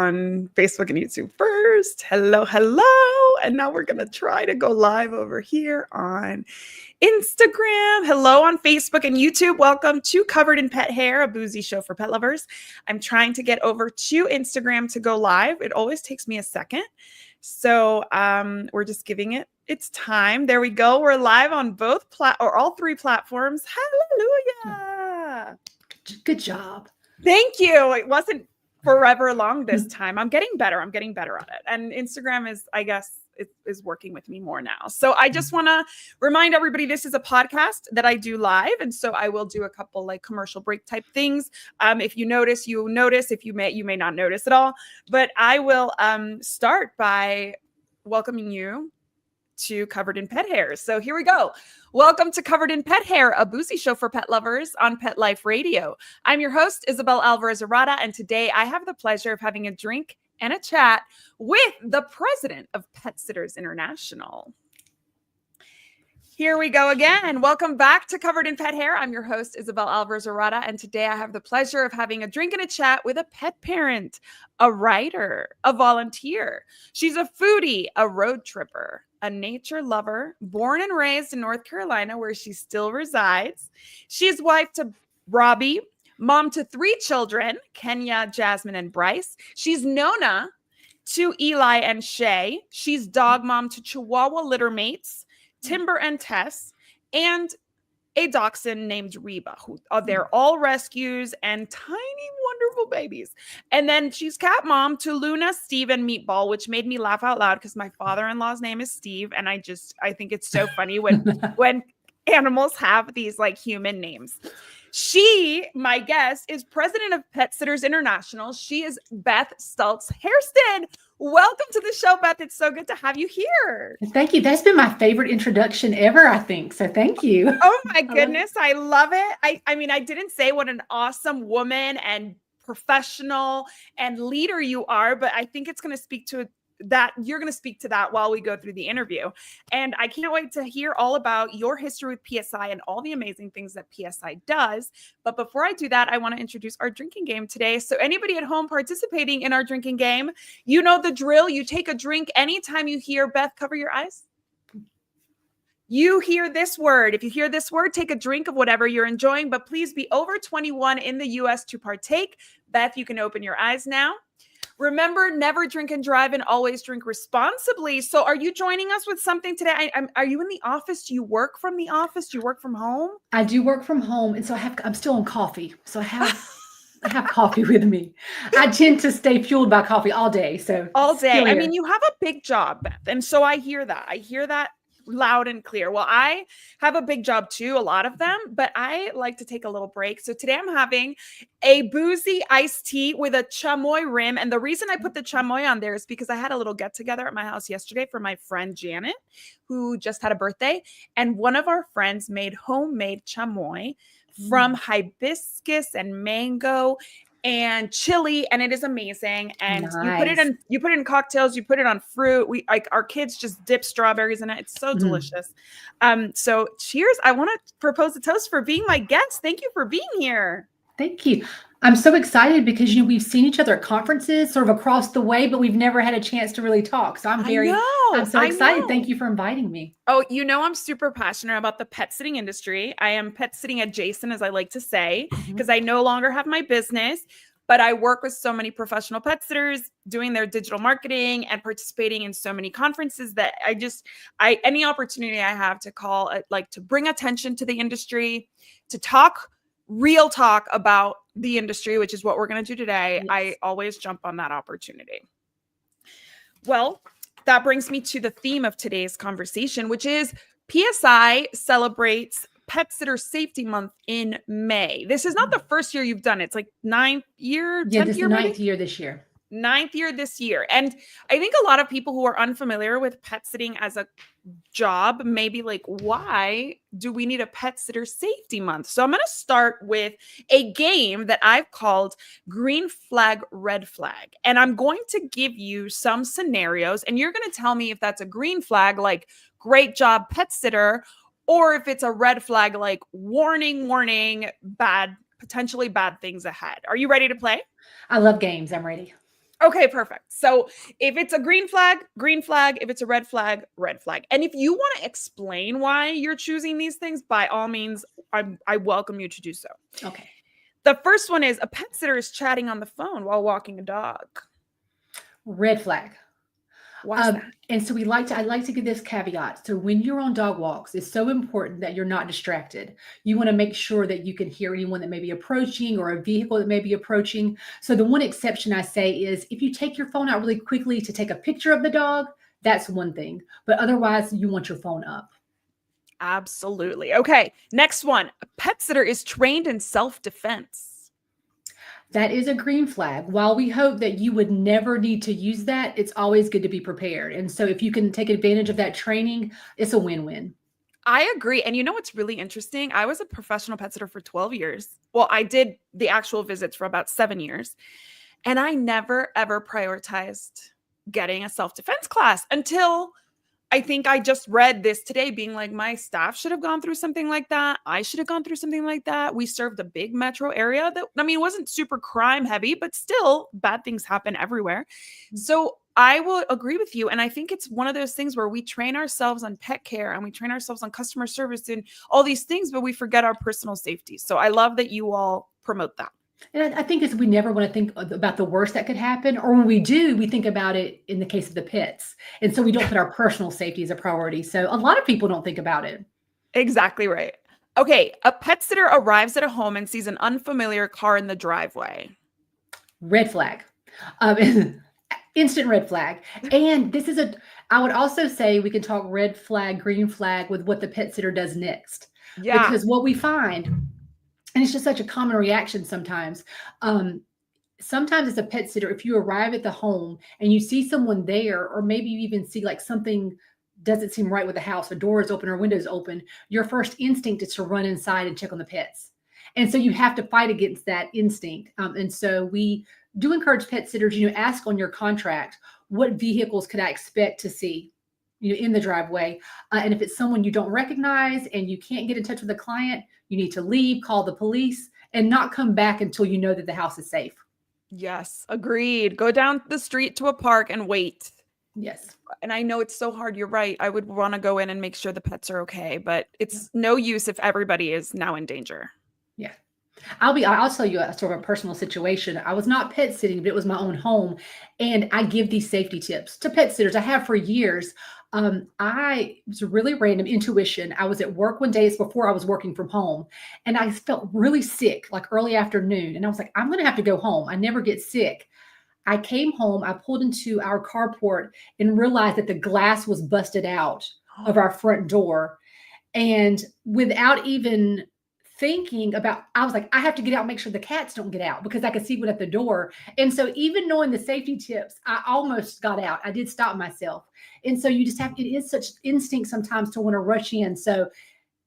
on Facebook and YouTube first. Hello, hello. And now we're going to try to go live over here on Instagram. Hello on Facebook and YouTube. Welcome to Covered in Pet Hair, a boozy show for pet lovers. I'm trying to get over to Instagram to go live. It always takes me a second. So we're just giving it its time. There we go. We're live on both all three platforms. Hallelujah. Good job. Thank you. It wasn't forever long this time. I'm getting better. I'm getting better at it. And Instagram is, I guess, is working with me more now. So I just want to remind everybody, this is a podcast that I do live. And so I will do a couple like commercial break type things. If you notice, you notice. If you may not notice at all. But I will start by welcoming you to Covered in Pet Hair. So here we go. Welcome to Covered in Pet Hair, a boozy show for pet lovers on Pet Life Radio. I'm your host, Isabel Alvarez-Arata, and today I have the pleasure of having a drink and a chat with the president of Pet Sitters International. Here we go again. Welcome back to Covered in Pet Hair. I'm your host, Isabel Alvarez-Arata, and today I have the pleasure of having a drink and a chat with a pet parent, a writer, a volunteer. She's a foodie, a road tripper, a nature lover, born and raised in North Carolina, where she still resides. She's wife to Robbie, mom to 3 children, Kenya, Jasmine, and Bryce. She's Nona to Eli and Shay. She's dog mom to Chihuahua litter mates, Timber and Tess, and a dachshund named Reba, who they're all rescues and tiny, wonderful babies. And then she's cat mom to Luna, Steve, and Meatball, which made me laugh out loud because my father-in-law's name is Steve. And I think it's so funny when animals have these like human names. She, my guest, is president of Pet Sitters International. She is Beth Stultz-Hairston. Welcome to the show, Beth. It's so good to have you here. Thank you. That's been my favorite introduction ever, I think. So thank you. Oh my goodness. I love it. I mean, I didn't say what an awesome woman and professional and leader you are, but I think it's going to speak to that. You're going to speak to that while we go through the interview. And I can't wait to hear all about your history with PSI and all the amazing things that PSI does. But before I do that, I want to introduce our drinking game today. So anybody at home participating in our drinking game, you know the drill. You take a drink anytime you hear Beth, cover your eyes. You hear this word. If you hear this word, take a drink of whatever you're enjoying, but please be over 21 in the US to partake. Beth, you can open your eyes now. Remember, never drink and drive and always drink responsibly. So are you joining us with something today? Are you in the office? Do you work from the office? Do you work from home? I do work from home. And so I'm still on coffee. So I have coffee with me. I tend to stay fueled by coffee all day. So all day. I mean, you have a big job, Beth. And so I hear that loud and clear. Well, I have a big job too, a lot of them, but I like to take a little break. So today I'm having a boozy iced tea with a chamoy rim. And the reason I put the chamoy on there is because I had a little get together at my house yesterday for my friend Janet, who just had a birthday. And one of our friends made homemade chamoy from hibiscus and mango and chili, and it is amazing. And nice. you put it in cocktails, you put it on fruit. Our kids just dip strawberries in it. It's so delicious. So cheers. I want to propose a toast for being my guest. Thank you for being here. Thank you. I'm so excited because we've seen each other at conferences sort of across the way, but we've never had a chance to really talk. So I'm so excited. Thank you for inviting me. Oh, I'm super passionate about the pet sitting industry. I am pet sitting adjacent, as I like to say, because I no longer have my business, but I work with so many professional pet sitters doing their digital marketing and participating in so many conferences that any opportunity I have to call, to bring attention to the industry, to talk real talk about the industry, which is what we're going to do today. Yes. I always jump on that opportunity. Well, that brings me to the theme of today's conversation, which is PSI celebrates Pet Sitter Safety Month in May. This is not the first year you've done it. It's like 9th year, 10th year. This is the 9th year this year. 9th year this year. And I think a lot of people who are unfamiliar with pet sitting as a job may be like, why do we need a Pet Sitter Safety Month? So I'm going to start with a game that I've called Green Flag, Red Flag. And I'm going to give you some scenarios, and you're going to tell me if that's a green flag, like great job, pet sitter, or if it's a red flag, like warning, potentially bad things ahead. Are you ready to play? I love games. I'm ready. Okay, perfect. So if it's a green flag, green flag. If it's a red flag, red flag. And if you want to explain why you're choosing these things, by all means, I welcome you to do so. Okay. The first one is a pet sitter is chatting on the phone while walking a dog. Red flag. Why's that? And so I like to give this caveat. So when you're on dog walks, it's so important that you're not distracted. You want to make sure that you can hear anyone that may be approaching or a vehicle that may be approaching. So the one exception I say is if you take your phone out really quickly to take a picture of the dog, that's one thing. But otherwise, you want your phone up. Absolutely. Okay. Next one. A pet sitter is trained in self-defense. That is a green flag. While we hope that you would never need to use that, it's always good to be prepared. And so if you can take advantage of that training, it's a win-win. I agree. And you know what's really interesting? I was a professional pet sitter for 12 years. Well, I did the actual visits for about 7 years. And I never, ever prioritized getting a self-defense class until I think I just read this today being like, my staff should have gone through something like that. I should have gone through something like that. We served a big metro area that, I mean, it wasn't super crime heavy, but still bad things happen everywhere. So I will agree with you. And I think it's one of those things where we train ourselves on pet care and we train ourselves on customer service and all these things, but we forget our personal safety. So I love that you all promote that. And I think is we never want to think about the worst that could happen, or when we do, we think about it in the case of the pets. And so we don't put our personal safety as a priority. So a lot of people don't think about it. Exactly right. Okay, a pet sitter arrives at a home and sees an unfamiliar car in the driveway. Red flag. Instant red flag. And this is I would also say we can talk red flag, green flag with what the pet sitter does next. Yeah. Because what we find, and it's just such a common reaction sometimes. Sometimes as a pet sitter, if you arrive at the home and you see someone there, or maybe you even see like something doesn't seem right with the house, a door is open or window is open, your first instinct is to run inside and check on the pets. And so you have to fight against that instinct. And so we do encourage pet sitters, ask on your contract, what vehicles could I expect to see, in the driveway? And if it's someone you don't recognize and you can't get in touch with the client, you need to leave, call the police, and not come back until you know that the house is safe. Yes, agreed. Go down the street to a park and wait. Yes. And I know it's so hard. You're right. I would want to go in and make sure the pets are okay, but it's no use if everybody is now in danger. Yeah. I'll tell you a sort of a personal situation. I was not pet sitting, but it was my own home. And I give these safety tips to pet sitters. I have for years. It was a really random intuition. I was at work one day, it's before I was working from home, and I felt really sick, like early afternoon. And I was like, I'm going to have to go home. I never get sick. I came home, I pulled into our carport and realized that the glass was busted out of our front door. And without even thinking about, I was like, I have to get out and make sure the cats don't get out because I could see one at the door. And so even knowing the safety tips, I almost got out. I did stop myself. And so you just it is such instinct sometimes to want to rush in. So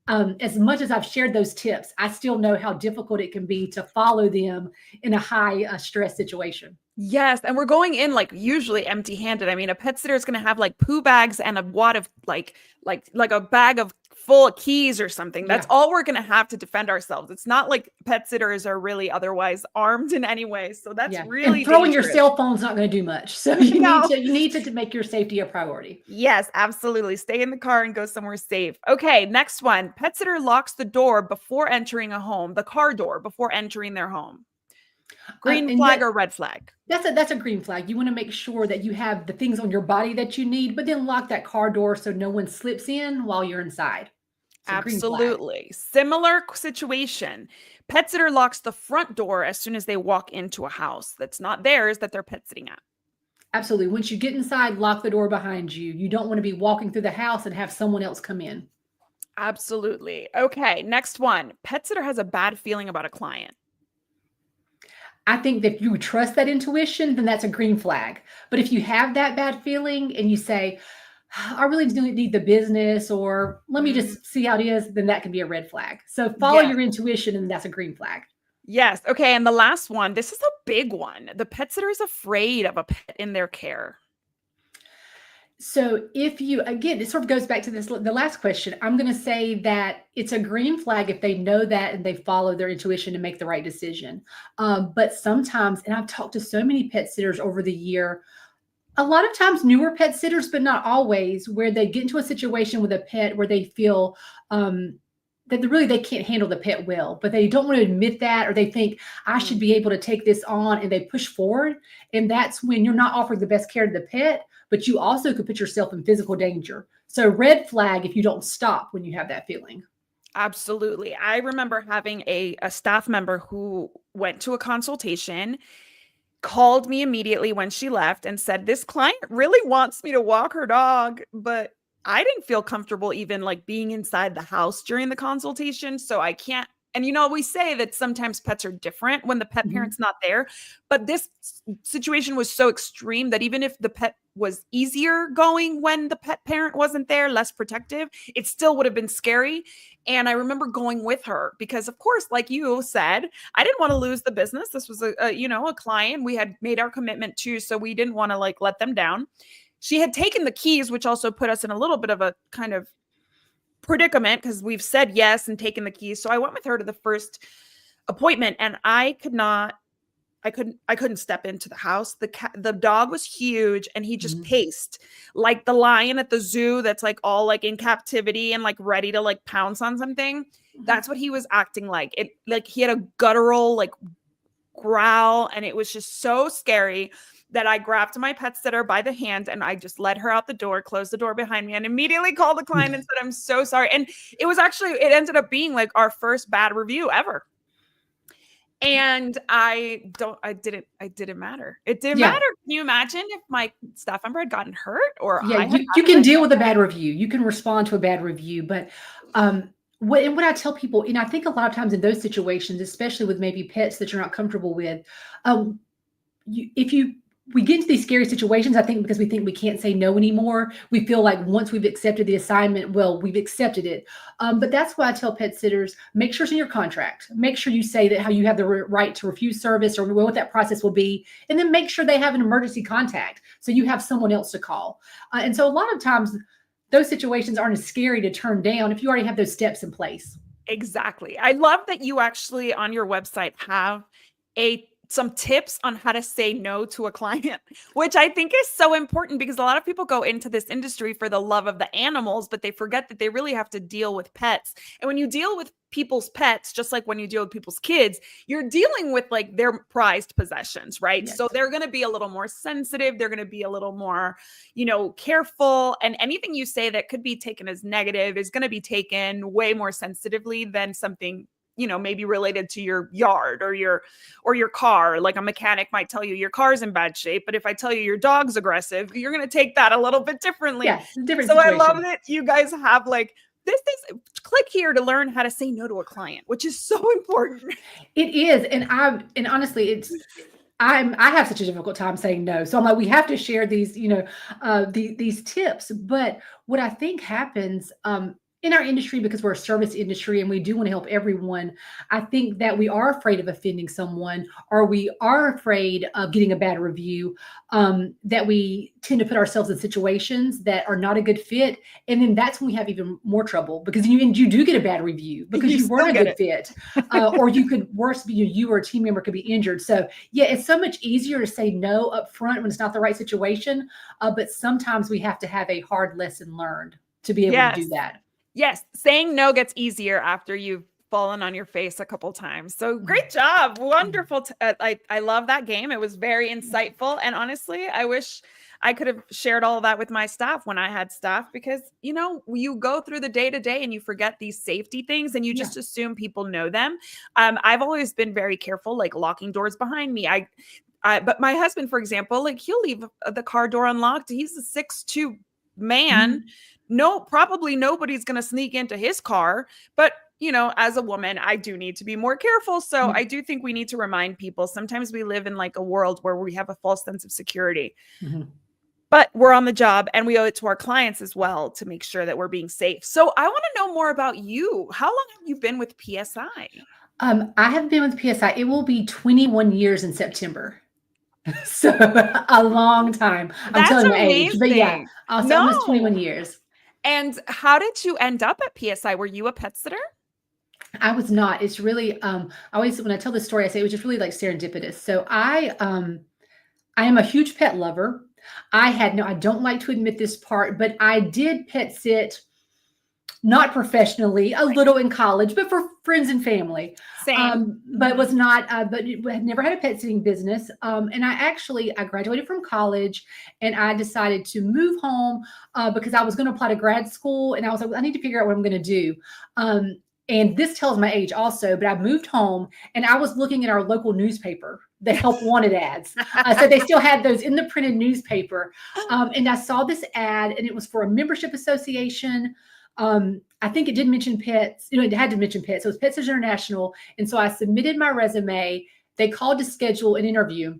as much as I've shared those tips, I still know how difficult it can be to follow them in a high stress situation. Yes. And we're going in like usually empty handed. I mean, a pet sitter is going to have like poo bags and a wad of like a bag of full of keys or something. That's all we're going to have to defend ourselves. It's not like pet sitters are really otherwise armed in any way. So that's really and throwing dangerous. Your cell phone's not going to do much. So you need to make your safety a priority. Yes, absolutely. Stay in the car and go somewhere safe. Okay, next one. Pet sitter locks the door before entering a home, the car door before entering their home. Green flag or red flag? That's a green flag. You want to make sure that you have the things on your body that you need, but then lock that car door so no one slips in while you're inside. Absolutely. Similar situation. Pet sitter locks the front door as soon as they walk into a house that's not theirs that they're pet sitting at. Absolutely. Once you get inside, lock the door behind you. You don't want to be walking through the house and have someone else come in. Absolutely. Okay, next one. Pet sitter has a bad feeling about a client. I think that if you trust that intuition, then that's a green flag. But if you have that bad feeling and you say, I really do need the business, or let me just see how it is, then that can be a red flag. So follow your intuition, and that's a green flag. Yes. Okay. And the last one, this is a big one. The pet sitter is afraid of a pet in their care. So if you, again, it sort of goes back to the last question. I'm going to say that it's a green flag if they know that and they follow their intuition to make the right decision. But sometimes, and I've talked to so many pet sitters over the year, a lot of times newer pet sitters, but not always, where they get into a situation with a pet where they feel that they can't handle the pet well, but they don't want to admit that, or they think I should be able to take this on, and they push forward. And that's when you're not offering the best care to the pet, but you also could put yourself in physical danger. So red flag if you don't stop when you have that feeling. Absolutely. I remember having a staff member who went to a consultation, called me immediately when she left and said, this client really wants me to walk her dog, but I didn't feel comfortable even like being inside the house during the consultation. So I can't. And, we say that sometimes pets are different when the pet parent's not there, but this situation was so extreme that even if the pet was easier going when the pet parent wasn't there, less protective, it still would have been scary. And I remember going with her because, of course, like you said, I didn't want to lose the business. This was a client we had made our commitment to, so we didn't want to like let them down. She had taken the keys, which also put us in a little bit of a kind of predicament because we've said yes and taken the keys. So I went with her to the first appointment, and I couldn't step into the house. The dog was huge, and he just paced like the lion at the zoo that's like all like in captivity and like ready to like pounce on something. That's what he was acting like. It like he had a guttural like growl, and it was just so scary that I grabbed my pet sitter by the hand and I just led her out the door, closed the door behind me, and immediately called the client and said, I'm so sorry. And it ended up being like our first bad review ever. And it didn't matter. It didn't matter. Can you imagine if my staff member had gotten hurt or you can deal with a bad review. You can respond to a bad review, but what I tell people, and I think a lot of times in those situations, especially with maybe pets that you're not comfortable with, we get into these scary situations, I think, because we think we can't say no anymore. We feel like once we've accepted the assignment, well, we've accepted it. But that's why I tell pet sitters, make sure it's in your contract. Make sure you say that how you have the right to refuse service or what that process will be. And then make sure they have an emergency contact so you have someone else to call. And so a lot of times those situations aren't as scary to turn down if you already have those steps in place. Exactly. I love that you actually on your website have some tips on how to say no to a client, which I think is so important because a lot of people go into this industry for the love of the animals, but they forget that they really have to deal with pets. And when you deal with people's pets, just like when you deal with people's kids, you're dealing with like their prized possessions, right? Yes. So they're going to be a little more sensitive. They're going to be a little more, careful. And anything you say that could be taken as negative is going to be taken way more sensitively than something maybe related to your yard or your car. Like a mechanic might tell you your car's in bad shape, but if I tell you your dog's aggressive, you're going to take that a little bit differently. Yeah, different so situation. I love that you guys have like this is click here to learn how to say no to a client, which is so important. It is. And honestly, I have such a difficult time saying no. So I'm like, we have to share these, these tips. But what I think happens, in our industry, because we're a service industry and we do want to help everyone, I think that we are afraid of offending someone, or we are afraid of getting a bad review, that we tend to put ourselves in situations that are not a good fit. And then that's when we have even more trouble because you do get a bad review because you weren't a good fit, or you could worse be you or a team member could be injured. So yeah, it's so much easier to say no up front when it's not the right situation. But sometimes we have to have a hard lesson learned to be able to do that. Yes, saying no gets easier after you've fallen on your face a couple times. So great job. Wonderful. I love that game. It was very insightful. And honestly, I wish I could have shared all of that with my staff when I had staff because, you go through the day to day and you forget these safety things and you just assume people know them. I've always been very careful, like locking doors behind me. But my husband, for example, like he'll leave the car door unlocked. He's a 6'2" man. No, probably nobody's going to sneak into his car, but as a woman, I do need to be more careful. So I do think we need to remind people. Sometimes we live in like a world where we have a false sense of security, but we're on the job and we owe it to our clients as well to make sure that we're being safe. So I want to know more about you. How long have you been with PSI? I have been with PSI. It will be 21 years in September. So a long time. I'm That's telling my age, but yeah, amazing. also almost No. 21 years. And how did you end up at PSI? Were you a pet sitter? I was not. It's really I always when I tell this story, I say it was just really like serendipitous. So I am a huge pet lover. I don't like to admit this part, but I did pet sit, not professionally, a Right. little in college, but for friends and family. Same. But Mhm. was not, but had never had a pet sitting business. And I graduated from college and I decided to move home because I was going to apply to grad school and I was like, I need to figure out what I'm going to do. Um, and this tells my age also, but I moved home and I was looking at our local newspaper, the help wanted ads. So they still had those in the printed newspaper. And I saw this ad and it was for a membership association. I think it did mention pets. It had to mention pets. So it was Pet Sisters International. And so I submitted my resume. They called to schedule an interview.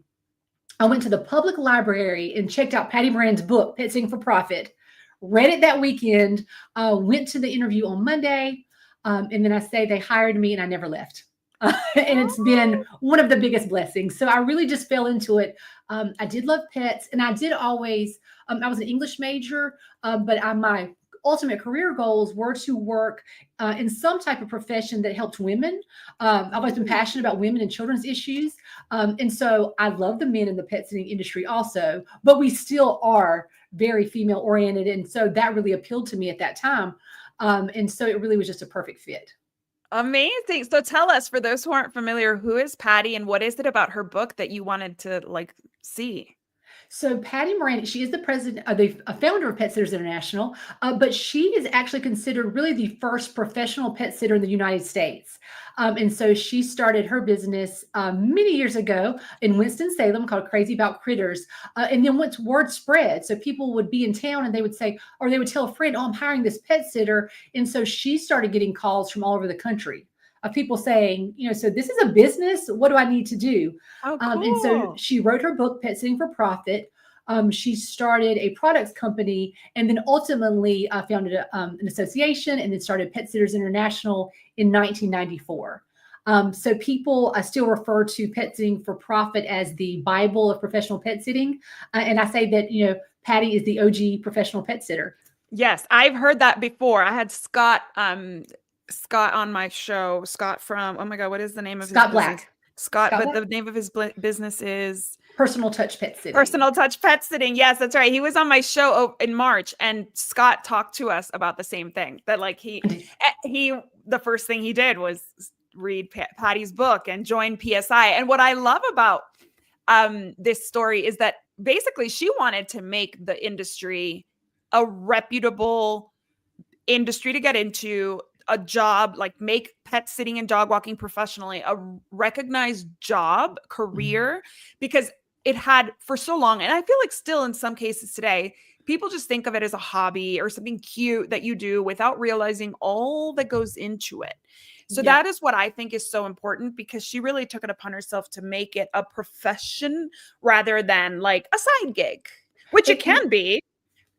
I went to the public library and checked out Patty Moran's book, Pet Sitting for Profit, read it that weekend, went to the interview on Monday. And then I say they hired me and I never left. And it's been one of the biggest blessings. So I really just fell into it. I did love pets and I did always, I was an English major, but my ultimate career goals were to work in some type of profession that helped women. I've always been passionate about women and children's issues. And so I love the men in the pet sitting industry also, but we still are very female oriented. And so that really appealed to me at that time. And so it really was just a perfect fit. Amazing. So tell us, for those who aren't familiar, who is Patty and what is it about her book that you wanted to see? So Patty Moran, she is the president, the founder of Pet Sitters International, but she is actually considered really the first professional pet sitter in the United States. And so she started her business many years ago in Winston-Salem called Crazy About Critters. And then once word spread, so people would be in town and they would say, or they would tell a friend, oh, I'm hiring this pet sitter. And so she started getting calls from all over the country of people saying, so this is a business. What do I need to do? Oh, And so cool. she wrote her book, Pet Sitting for Profit. She started a products company and then ultimately founded an association and then started Pet Sitters International in 1994. So people still refer to Pet Sitting for Profit as the Bible of professional pet sitting. And I say that, Patty is the OG professional pet sitter. Yes, I've heard that before. I had Scott on my show. Scott from, oh my God, what is the name of his Scott business? Black. Scott, Scott but Black? the name of his business is Personal Touch Pet Sitting. Personal Touch Pet Sitting. Yes, that's right. He was on my show in March, and Scott talked to us about the same thing. That the first thing he did was read Patty's book and join PSI. And what I love about this story is that basically she wanted to make the industry a reputable industry to get into, a job, like make pet sitting and dog walking professionally a recognized job, career, because it had for so long. And I feel like still in some cases today, people just think of it as a hobby or something cute that you do without realizing all that goes into it. So Yeah. that is what I think is so important, because she really took it upon herself to make it a profession rather than like a side gig, which it can be.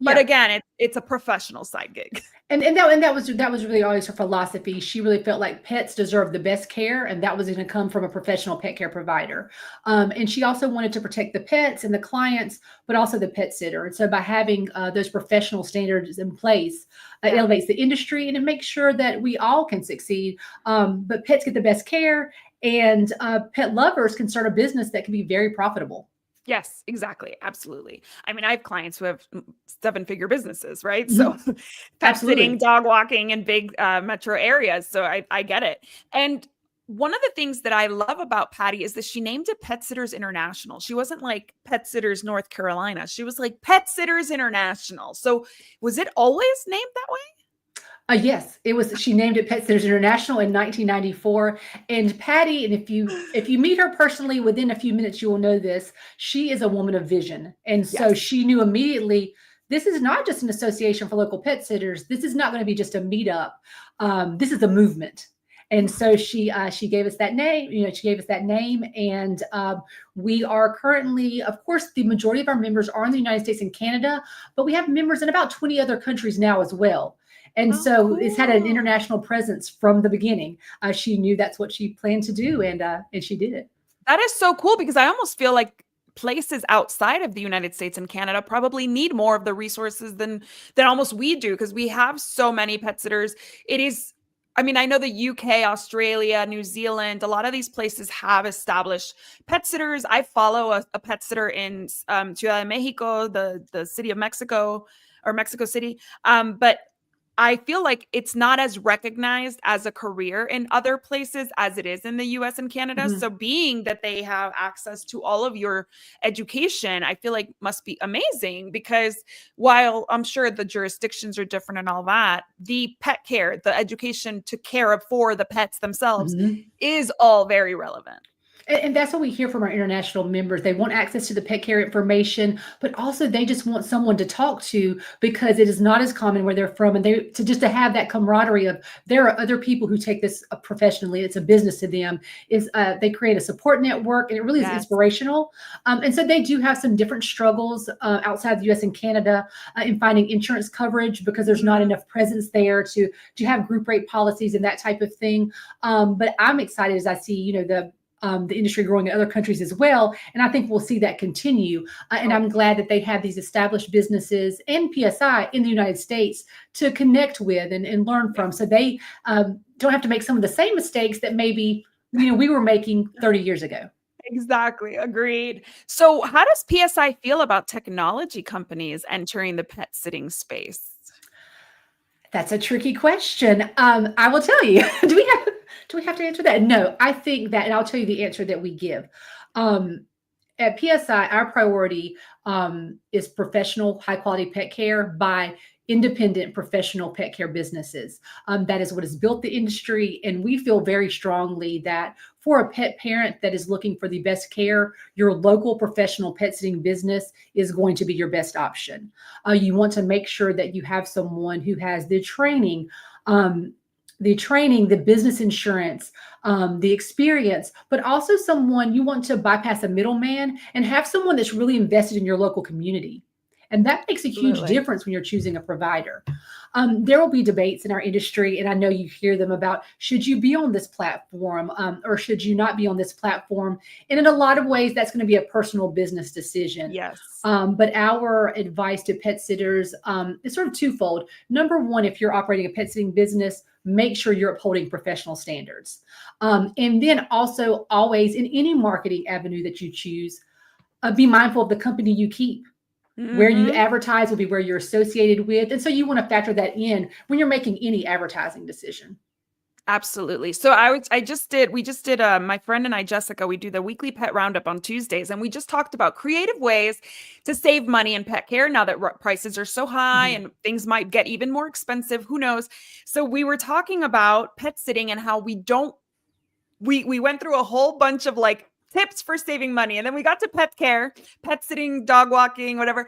But Yeah. again, it's a professional side gig. And that was really always her philosophy. She really felt like pets deserve the best care, and that was going to come from a professional pet care provider. And she also wanted to protect the pets and the clients, but also the pet sitter. And so by having those professional standards in place, it elevates the industry and it makes sure that we all can succeed. But pets get the best care, and pet lovers can start a business that can be very profitable. Yes, exactly. Absolutely. I mean, I have clients who have 7-figure businesses, right? Mhm. So pet sitting, Absolutely. dog walking in big metro areas. So I get it. And one of the things that I love about Patty is that she named it Pet Sitters International. She wasn't like Pet Sitters North Carolina. She was like Pet Sitters International. So was it always named that way? Yes, it was. She named it Pet Sitters International in 1994. And Patty, and if you meet her personally, within a few minutes, you will know this. She is a woman of vision, and so Yes. she knew immediately. This is not just an association for local pet sitters. This is not going to be just a meetup. This is a movement. And so she gave us that name. She gave us that name, and we are currently, of course, the majority of our members are in the United States and Canada, but we have members in about 20 other countries now as well. And Oh, so it's had an cool. international presence from the beginning. She knew that's what she planned to do, and she did it. That is so cool, because I almost feel like places outside of the United States and Canada probably need more of the resources than almost we do, because we have so many pet sitters. It is, I mean, I know the UK, Australia, New Zealand, a lot of these places have established pet sitters. I follow a pet sitter in Ciudad de Mexico, the city of Mexico, or Mexico City. But I feel like it's not as recognized as a career in other places as it is in the US and Canada. Mhm. So being that they have access to all of your education, I feel like must be amazing, because while I'm sure the jurisdictions are different and all that, the pet care, the education to care for the pets themselves Mhm. is all very relevant. And that's what we hear from our international members. They want access to the pet care information, but also they just want someone to talk to, because it is not as common where they're from. And to have that camaraderie of, there are other people who take this professionally. It's a business to them. They create a support network, and it really is Yes. inspirational. And so they do have some different struggles outside the U.S. and Canada in finding insurance coverage, because there's not enough presence there to have group rate policies and that type of thing. But I'm excited as I see, the industry growing in other countries as well. And I think we'll see that continue. And I'm glad that they have these established businesses and PSI in the United States to connect with and learn from. So they don't have to make some of the same mistakes that maybe, we were making 30 years ago. Exactly. Agreed. So how does PSI feel about technology companies entering the pet sitting space? That's a tricky question. I will tell you. Do we have to answer that? No, I think that, and I'll tell you the answer that we give. At PSI, our priority is professional, high quality pet care by independent professional pet care businesses. That is what has built the industry. And we feel very strongly that for a pet parent that is looking for the best care, your local professional pet sitting business is going to be your best option. You want to make sure that you have someone who has the training, the business insurance, the experience, but also someone, you want to bypass a middleman and have someone that's really invested in your local community. And that makes a huge Absolutely. difference when you're choosing a provider. There will be debates in our industry, and I know you hear them about, should you be on this platform or should you not be on this platform? And in a lot of ways, that's going to be a personal business decision. Yes. But our advice to pet sitters is sort of twofold. Number one, if you're operating a pet sitting business, make sure you're upholding professional standards. And then also always, in any marketing avenue that you choose, be mindful of the company you keep. Where you advertise will be where you're associated with. And so you want to factor that in when you're making any advertising decision. Absolutely. So we just did my friend and I, Jessica, we do the weekly pet roundup on Tuesdays, and we just talked about creative ways to save money in pet care now that prices are so high and things might get even more expensive. Who knows? So we were talking about pet sitting and how we went through a whole bunch of like tips for saving money. And then we got to pet care, pet sitting, dog walking, whatever.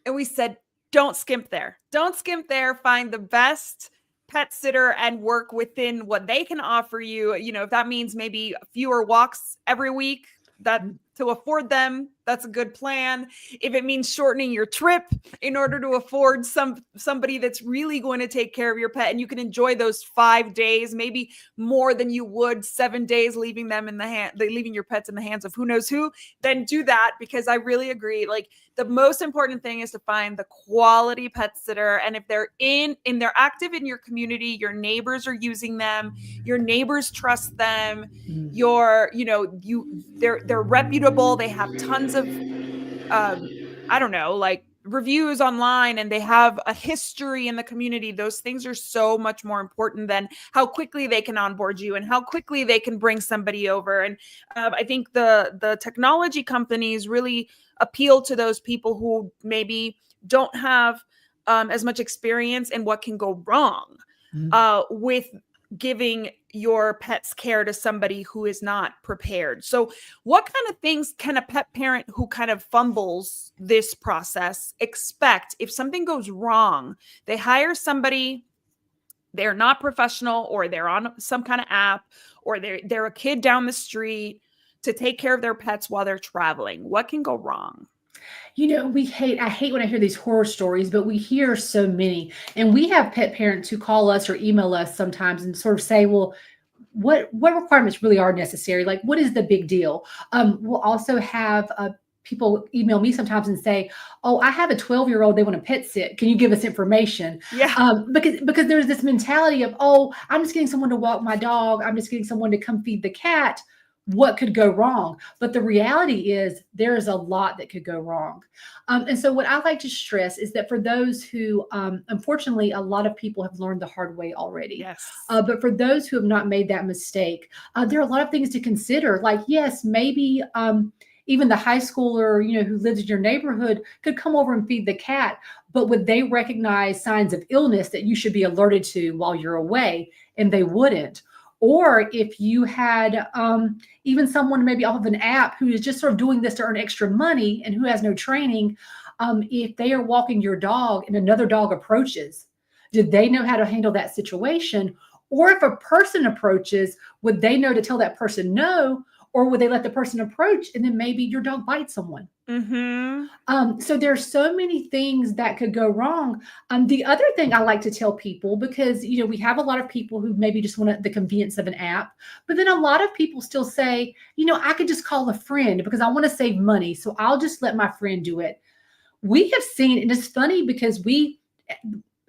And we said, don't skimp there. Don't skimp there. Find the best pet sitter and work within what they can offer you. If that means maybe fewer walks every week, that to afford them, that's a good plan. If it means shortening your trip in order to afford somebody that's really going to take care of your pet, and you can enjoy those 5 days, maybe more than you would 7 days leaving your pets in the hands of who knows who, then do that. Because I really agree. Like, the most important thing is to find the quality pet sitter. And if they're they're active in your community, your neighbors are using them, your neighbors trust them, they're reputable, they have tons of reviews online, and they have a history in the community. Those things are so much more important than how quickly they can onboard you and how quickly they can bring somebody over. And I think the technology companies really appeal to those people who maybe don't have as much experience in what can go wrong with giving your pet's care to somebody who is not prepared. So what kind of things can a pet parent who kind of fumbles this process expect if something goes wrong? They hire somebody, they're not professional, or they're on some kind of app, or they're a kid down the street to take care of their pets while they're traveling. What can go wrong? I hate when I hear these horror stories, but we hear so many. And we have pet parents who call us or email us sometimes and sort of say, well, what requirements really are necessary? Like, what is the big deal? We'll also have people email me sometimes and say, "Oh, I have a 12-year-old. They want to pet sit. Can you give us information?" Yeah. Because there's this mentality of, "Oh, I'm just getting someone to walk my dog. I'm just getting someone to come feed the cat. What could go wrong?" But the reality is there is a lot that could go wrong. And so what I like to stress is that for those who, unfortunately, a lot of people have learned the hard way already. Yes. But for those who have not made that mistake, there are a lot of things to consider. Like, yes, maybe even the high schooler, who lives in your neighborhood could come over and feed the cat, but would they recognize signs of illness that you should be alerted to while you're away? And they wouldn't. Or if you had even someone maybe off of an app who is just sort of doing this to earn extra money and who has no training, if they are walking your dog and another dog approaches, did they know how to handle that situation? Or if a person approaches, would they know to tell that person no? Or would they let the person approach and then maybe your dog bites someone? So there's so many things that could go wrong. The other thing I like to tell people, because we have a lot of people who maybe just want the convenience of an app, but then a lot of people still say, I could just call a friend because I want to save money, so I'll just let my friend do it. We have seen, and it's funny because we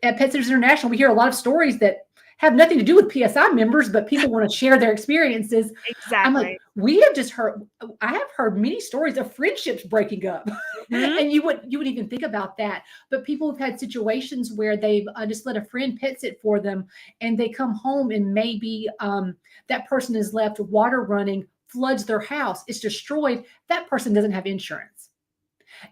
at Pet Sitters International, we hear a lot of stories that have nothing to do with PSI members, but people want to share their experiences. Exactly. I'm like, I have heard many stories of friendships breaking up. And you wouldn't even think about that. But people have had situations where they've just let a friend pet sit for them, and they come home and maybe that person is left water running, floods their house, it's destroyed. That person doesn't have insurance.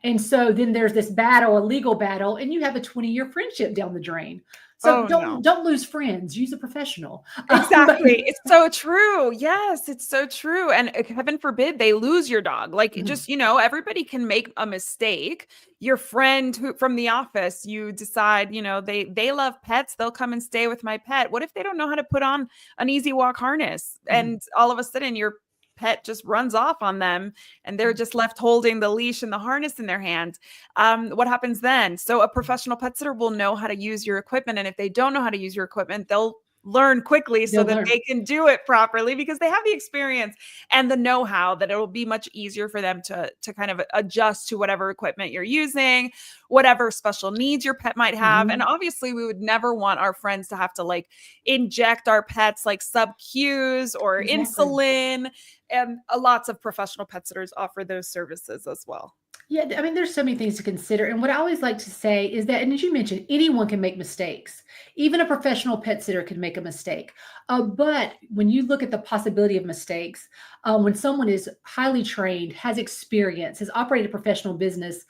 And so then there's this battle, a legal battle, and you have a 20-year friendship down the drain. So don't lose friends. Use a professional. Exactly. It's so true. Yes, it's so true. And heaven forbid they lose your dog. Like just, everybody can make a mistake. Your friend from the office, you decide, they love pets. They'll come and stay with my pet. What if they don't know how to put on an easy walk harness? And all of a sudden your pet just runs off on them and they're just left holding the leash and the harness in their hand. What happens then? So a professional pet sitter will know how to use your equipment. And if they don't know how to use your equipment, they'll learn quickly so that they can do it properly because they have the experience and the know-how that it will be much easier for them to kind of adjust to whatever equipment you're using, whatever special needs your pet might have. And obviously we would never want our friends to have to inject our pets sub-Qs or insulin, and lots of professional pet sitters offer those services as well. Yeah, I mean, there's so many things to consider. And what I always like to say is that, and as you mentioned, anyone can make mistakes. Even a professional pet sitter can make a mistake. But when you look at the possibility of mistakes, when someone is highly trained, has experience, has operated a professional business,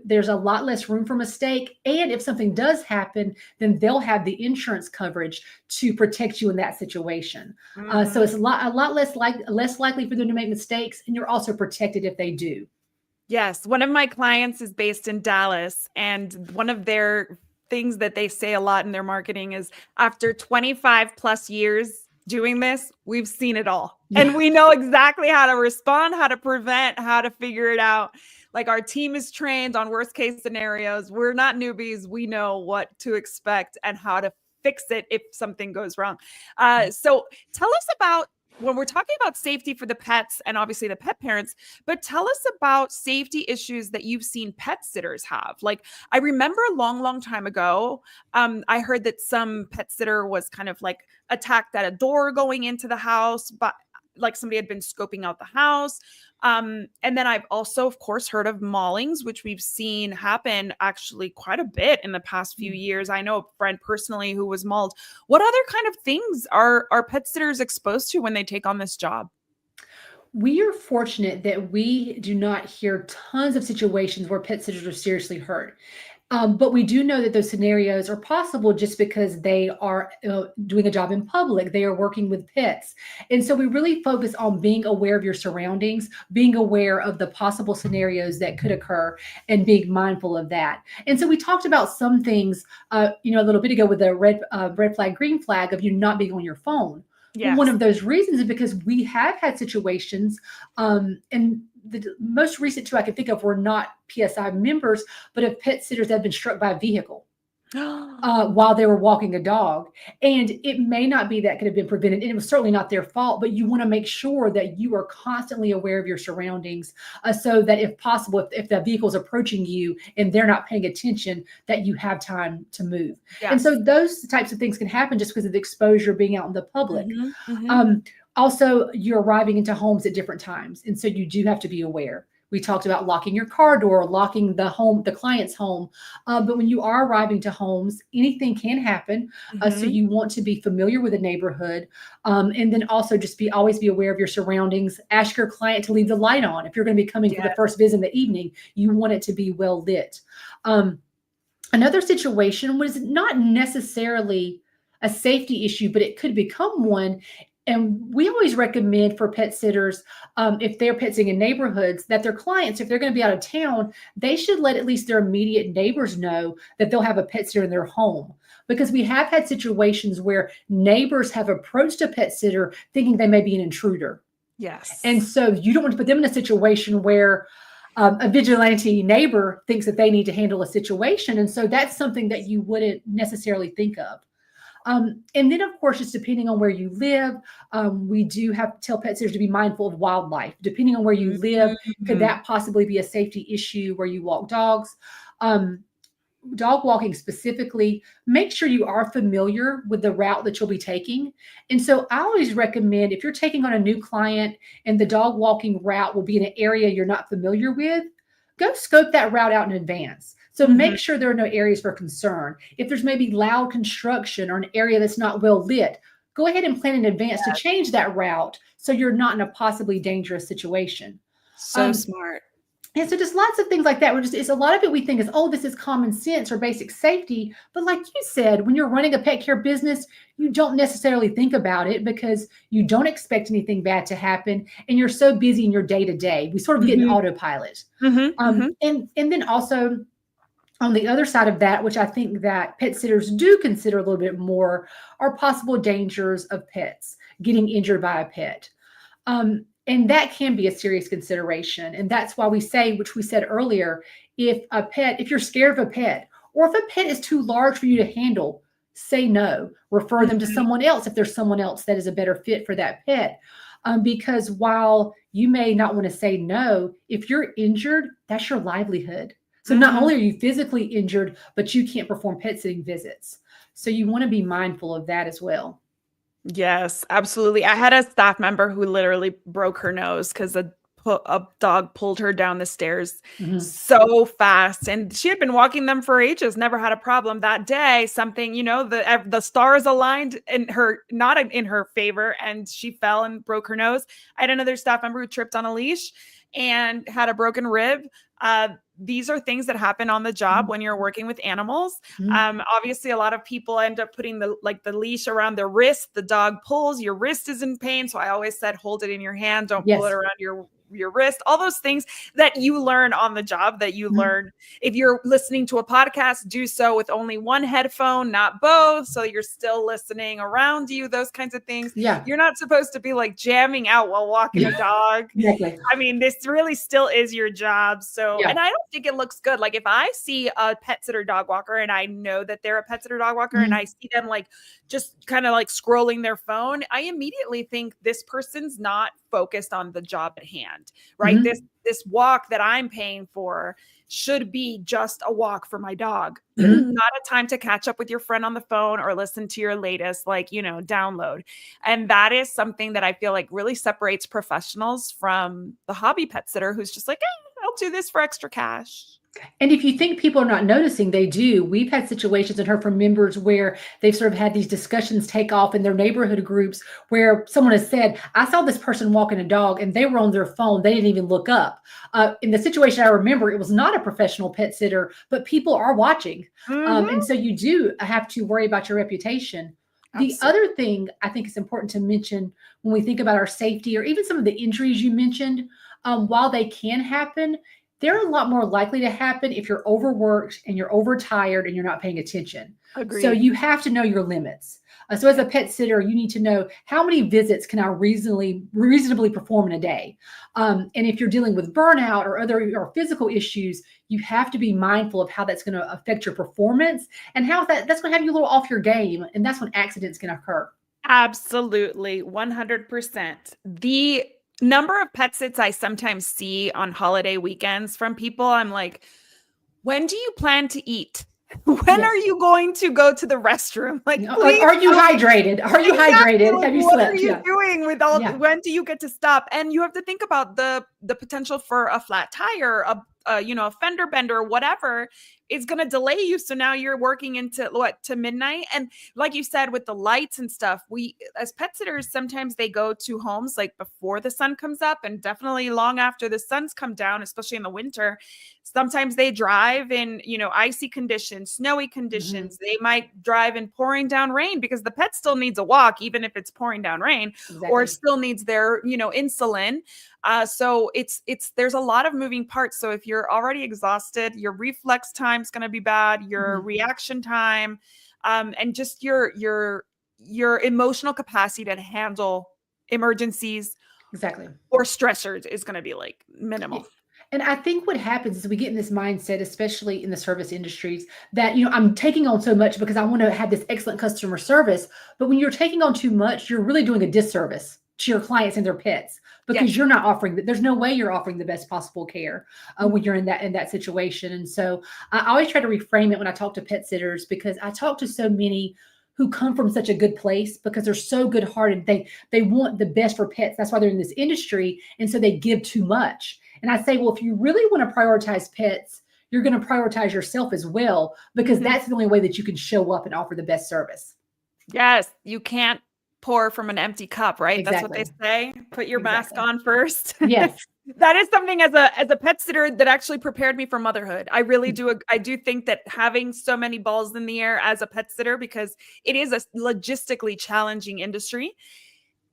there's a lot less room for mistake. And if something does happen, then they'll have the insurance coverage to protect you in that situation. So it's a lot less likely for them to make mistakes, and you're also protected if they do. Yes. One of my clients is based in Dallas, and one of their things that they say a lot in their marketing is after 25 plus years doing this, we've seen it all. Yeah. And we know exactly how to respond, how to prevent, how to figure it out. Our team is trained on worst case scenarios. We're not newbies. We know what to expect and how to fix it if something goes wrong. So tell us about, when we're talking about safety for the pets and obviously the pet parents, but tell us about safety issues that you've seen pet sitters have. I remember a long time ago, I heard that some pet sitter was kind of attacked at a door going into the house, but somebody had been scoping out the house. And then I've also, of course, heard of maulings, which we've seen happen actually quite a bit in the past few years. I know a friend personally who was mauled. What other kind of things are pet sitters exposed to when they take on this job? We are fortunate that we do not hear tons of situations where pet sitters are seriously hurt. But we do know that those scenarios are possible just because they are doing a job in public. They are working with pets. And so we really focus on being aware of your surroundings, being aware of the possible scenarios that could occur, and being mindful of that. And so we talked about some things, a little bit ago with the red flag, green flag of you not being on your phone. Yes. Well, one of those reasons is because we have had situations, and the most recent two I can think of were not PSI members, but of pet sitters that have been struck by a vehicle. while they were walking a dog. And it may not be that could have been prevented. And it was certainly not their fault, but you want to make sure that you are constantly aware of your surroundings, so that if possible, if the vehicle is approaching you and they're not paying attention, that you have time to move. Yes. And so those types of things can happen just because of the exposure being out in the public. Mm-hmm, mm-hmm. Also, you're arriving into homes at different times. And so you do have to be aware. We talked about locking your car door, locking the client's home. But when you are arriving to homes, anything can happen. So you want to be familiar with the neighborhood. And then also just always be aware of your surroundings. Ask your client to leave the light on. If you're going to be coming for the first visit in the evening, you want it to be well lit. Another situation was not necessarily a safety issue, but it could become one. And we always recommend for pet sitters, if they're pet sitting in neighborhoods, that their clients, if they're going to be out of town, they should let at least their immediate neighbors know that they'll have a pet sitter in their home. Because we have had situations where neighbors have approached a pet sitter thinking they may be an intruder. Yes. And so you don't want to put them in a situation where a vigilante neighbor thinks that they need to handle a situation. And so that's something that you wouldn't necessarily think of. And then, of course, just depending on where you live, we do have to tell pet sitters to be mindful of wildlife. Depending on where you live, could that possibly be a safety issue where you walk dogs? Dog walking specifically, make sure you are familiar with the route that you'll be taking. And so I always recommend, if you're taking on a new client and the dog walking route will be in an area you're not familiar with, go scope that route out in advance. So make sure there are no areas for concern. If there's maybe loud construction or an area that's not well lit, go ahead and plan in advance to change that route so you're not in a possibly dangerous situation. So smart. And so just lots of things like that. It's a lot of it we think is, oh, this is common sense or basic safety. But like you said, when you're running a pet care business, you don't necessarily think about it because you don't expect anything bad to happen. And you're so busy in your day to day. We sort of get an autopilot. And then also, on the other side of that, which I think that pet sitters do consider a little bit more, are possible dangers of pets getting injured by a pet. And that can be a serious consideration. And that's why we say, which we said earlier, if you're scared of a pet, or if a pet is too large for you to handle, say no. Refer them to someone else if there's someone else that is a better fit for that pet. Because while you may not want to say no, if you're injured, that's your livelihood. So not only are you physically injured, but you can't perform pet sitting visits. So you want to be mindful of that as well. Yes, absolutely. I had a staff member who literally broke her nose because a dog pulled her down the stairs so fast. And she had been walking them for ages, never had a problem. That day, something, the stars aligned not in her favor, and she fell and broke her nose. I had another staff member who tripped on a leash and had a broken rib. These are things that happen on the job when you're working with animals. Obviously, a lot of people end up putting the leash around their wrist. The dog pulls, your wrist is in pain. So I always said, hold it in your hand. Don't pull it around your wrist. All those things that you learn on the job, that you learn. If you're listening to a podcast, do so with only one headphone, not both. So you're still listening around you, those kinds of things. Yeah. You're not supposed to be like jamming out while walking a dog. Exactly. I mean, this really still is your job. So, and I don't think it looks good. Like if I see a pet sitter dog walker and I know that they're a pet sitter dog walker and I see them like just kind of like scrolling their phone, I immediately think this person's not focused on the job at hand, right? This walk that I'm paying for should be just a walk for my dog, not a time to catch up with your friend on the phone or listen to your latest, download. And that is something that I feel like really separates professionals from the hobby pet sitter who's just like, I'll do this for extra cash. And if you think people are not noticing, they do. We've had situations and heard from members where they've sort of had these discussions take off in their neighborhood groups where someone has said, I saw this person walking a dog and they were on their phone. They didn't even look up. In the situation I remember, it was not a professional pet sitter, but people are watching. And so you do have to worry about your reputation. The other thing I think is important to mention when we think about our safety or even some of the injuries you mentioned, while they can happen, they're a lot more likely to happen if you're overworked and you're overtired and you're not paying attention. So Agreed. you have to know your limits. So as a pet sitter, you need to know how many visits can I reasonably perform in a day. And if you're dealing with burnout or other or physical issues, you have to be mindful of how that's going to affect your performance and how that's going to have you a little off your game. And that's when accidents can occur. Absolutely, 100%. The number of pet sits I sometimes see on holiday weekends from people, I'm like, when do you plan to eat? When are Yes. you going to go to the restroom? Like, Like, please are you tell me. hydrated? Are you Exactly. hydrated? Like, Have you what are slept? you Yeah. doing with all? Yeah. When do you get to stop? And you have to think about the potential for a flat tire, a fender bender, whatever is going to delay you. So now you're working into to midnight. And like you said, with the lights and stuff, we as pet sitters sometimes they go to homes like before the sun comes up, and definitely long after the sun's come down, especially in the winter. Sometimes they drive in, icy conditions, snowy Mm-hmm. conditions. They might drive in pouring down rain because the pet still needs a walk, even if it's pouring down rain, or Exactly. still needs their, insulin. So it's there's a lot of moving parts. So if you're already exhausted, your reflex time is going to be bad, your Mm-hmm. reaction time, and just your emotional capacity to handle emergencies Exactly. or stressors is going to be like minimal. And I think what happens is we get in this mindset, especially in the service industries, that I'm taking on so much because I want to have this excellent customer service. But when you're taking on too much, you're really doing a disservice to your clients and their pets because Yes. you're not offering. There's no way you're offering the best possible care when you're in that situation. And so I always try to reframe it when I talk to pet sitters because I talk to so many who come from such a good place because they're so good hearted. They want the best for pets. That's why they're in this industry, and so they give too much. And I say, well, if you really want to prioritize pets, you're going to prioritize yourself as well, because Mhm. that's the only way that you can show up and offer the best service. Yes, you can't pour from an empty cup, right? That's what they Exactly. say. Put your mask Exactly. on first. Yes. That is something as a pet sitter that actually prepared me for motherhood. I really do. I do think that having so many balls in the air as a pet sitter, because it is a logistically challenging industry,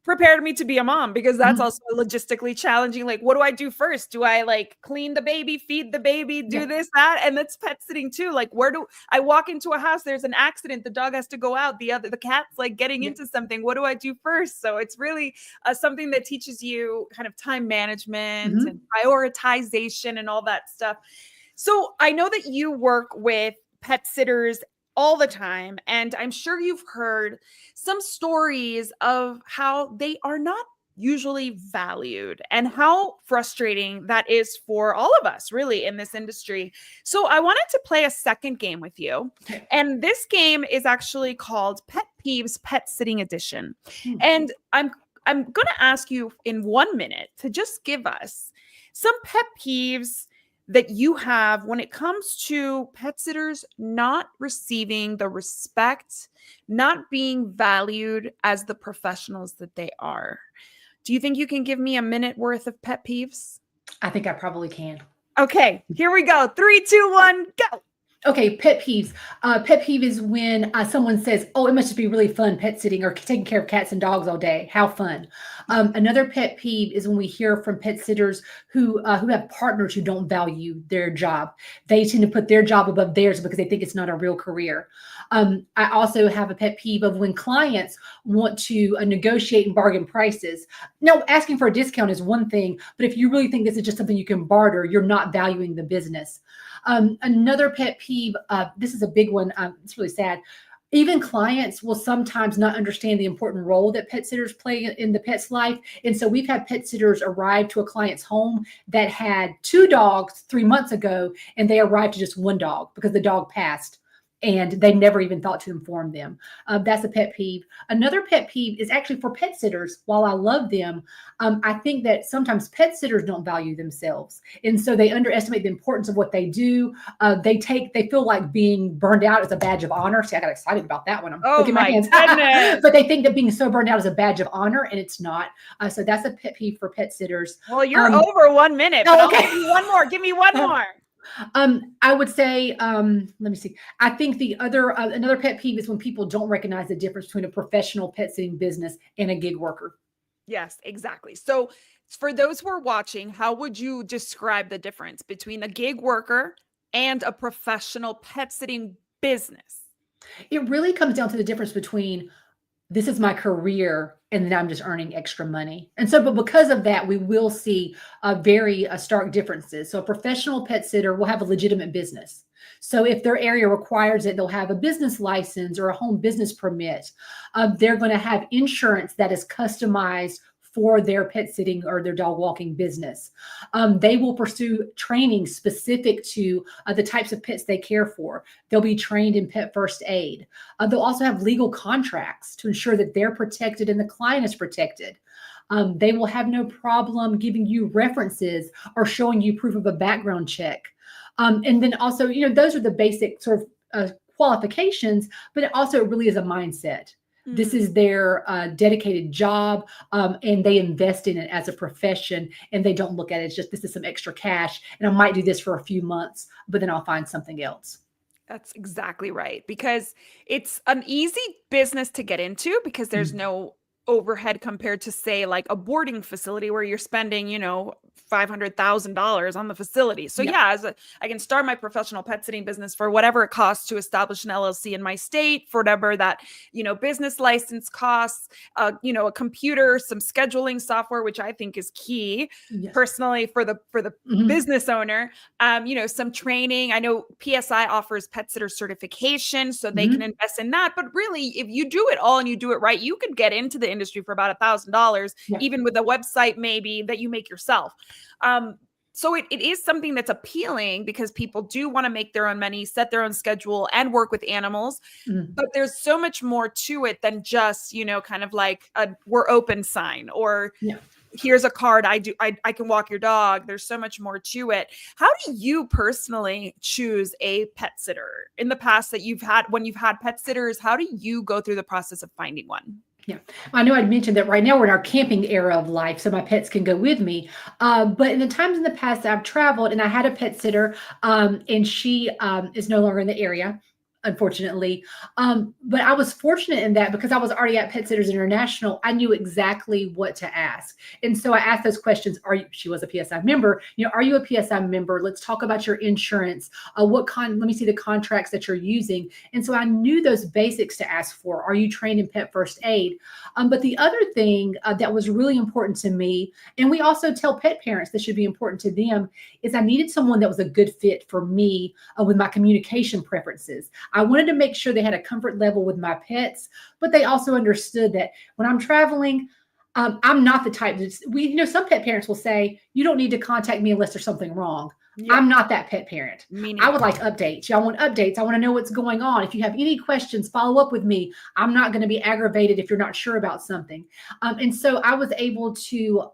prepared me to be a mom, because that's Mhm. also logistically challenging. Like, what do I do first? Do I like clean the baby, feed the baby, do Yeah. this, that? And that's pet sitting too. Like, where do I walk into a house? There's an accident. The dog has to go out. The cat's like getting Yeah. into something. What do I do first? So it's really something that teaches you kind of time management and Mhm. prioritization and all that stuff. So I know that you work with pet sitters all the time, and I'm sure you've heard some stories of how they are not usually valued and how frustrating that is for all of us, really, in this industry. So I wanted to play a second game with you. Okay. And this game is actually called Pet Peeves Pet Sitting Edition. Hmm. And I'm going to ask you in 1 minute to just give us some pet peeves that you have when it comes to pet sitters not receiving the respect, not being valued as the professionals that they are. Do you think you can give me a minute worth of pet peeves? I think I probably can. Okay, here we go. 3, 2, 1, go. Okay, pet peeves. Pet peeve is when someone says, "Oh, it must just be really fun pet sitting or taking care of cats and dogs all day. How fun!" Another pet peeve is when we hear from pet sitters who have partners who don't value their job. They tend to put their job above theirs because they think it's not a real career. I also have a pet peeve of when clients want to negotiate and bargain prices. No, asking for a discount is one thing, but if you really think this is just something you can barter, you're not valuing the business. Another pet peeve, this is a big one. It's really sad. Even clients will sometimes not understand the important role that pet sitters play in the pet's life. And so we've had pet sitters arrive to a client's home that had 2 dogs 3 months ago, and they arrived to just one dog because the dog passed. And they never even thought to inform them. That's a pet peeve. Another pet peeve is actually for pet sitters. While I love them, I think that sometimes pet sitters don't value themselves, and so they underestimate the importance of what they do. They feel like being burned out is a badge of honor. See, I got excited about that one. I'm Oh looking at my my hands, goodness. but they think that being so burned out is a badge of honor, and it's not. So that's a pet peeve for pet sitters. Well, you're over 1 minute, but Oh, I'll okay. give you one more. Give me one more. I would say, let me see. I think the other another pet peeve is when people don't recognize the difference between a professional pet sitting business and a gig worker. Yes, exactly. So For those who are watching, how would you describe the difference between a gig worker and a professional pet sitting business? It really comes down to the difference between this is my career and then I'm just earning extra money. And so, but because of that, we will see very stark differences. So a professional pet sitter will have a legitimate business. So if their area requires it, they'll have a business license or a home business permit. They're going to have insurance that is customized for their pet sitting or their dog walking business. They will pursue training specific to the types of pets they care for. They'll be trained in pet first aid. They'll also have legal contracts to ensure that they're protected and the client is protected. They will have no problem giving you references or showing you proof of a background check. And then also, those are the basic sort of qualifications, but it also really is a mindset. This is their dedicated job, and they invest in it as a profession, and they don't look at it as just, this is some extra cash, and I might do this for a few months, but then I'll find something else. That's exactly right, because it's an easy business to get into because there's no overhead compared to, say, like a boarding facility where you're spending, $500,000 on the facility. So I can start my professional pet sitting business for whatever it costs to establish an LLC in my state, for whatever that, business license costs, a computer, some scheduling software, which I think is key personally for the business owner. Some training. I know PSI offers pet sitter certification, so they can invest in that. But really, if you do it all and you do it right, you could get into the industry for about $1,000, even with a website maybe that you make yourself. So it is something that's appealing because people do want to make their own money, set their own schedule, and work with animals. But there's so much more to it than just, kind of like a "we're open" sign or here's a card. I can walk your dog. There's so much more to it. How do you personally choose a pet sitter? In the past when you've had pet sitters, how do you go through the process of finding one? Yeah, I know I'd mentioned that right now we're in our camping era of life, so my pets can go with me. But in the times in the past that I've traveled and I had a pet sitter, and she is no longer in the area, unfortunately. But I was fortunate in that because I was already at Pet Sitters International, I knew exactly what to ask. And so I asked those questions. She was a PSI member. Are you a PSI member? Let's talk about your insurance. Let me see the contracts that you're using. And so I knew those basics to ask for. Are you trained in pet first aid? But the other thing that was really important to me, and we also tell pet parents this should be important to them, is I needed someone that was a good fit for me with my communication preferences. I wanted to make sure they had a comfort level with my pets, but they also understood that when I'm traveling, I'm not the type that some pet parents will say, you don't need to contact me unless there's something wrong. Yeah. I'm not that pet parent. I would like updates. I want updates. I want to know what's going on. If you have any questions, follow up with me. I'm not going to be aggravated if you're not sure about something. And so I was able to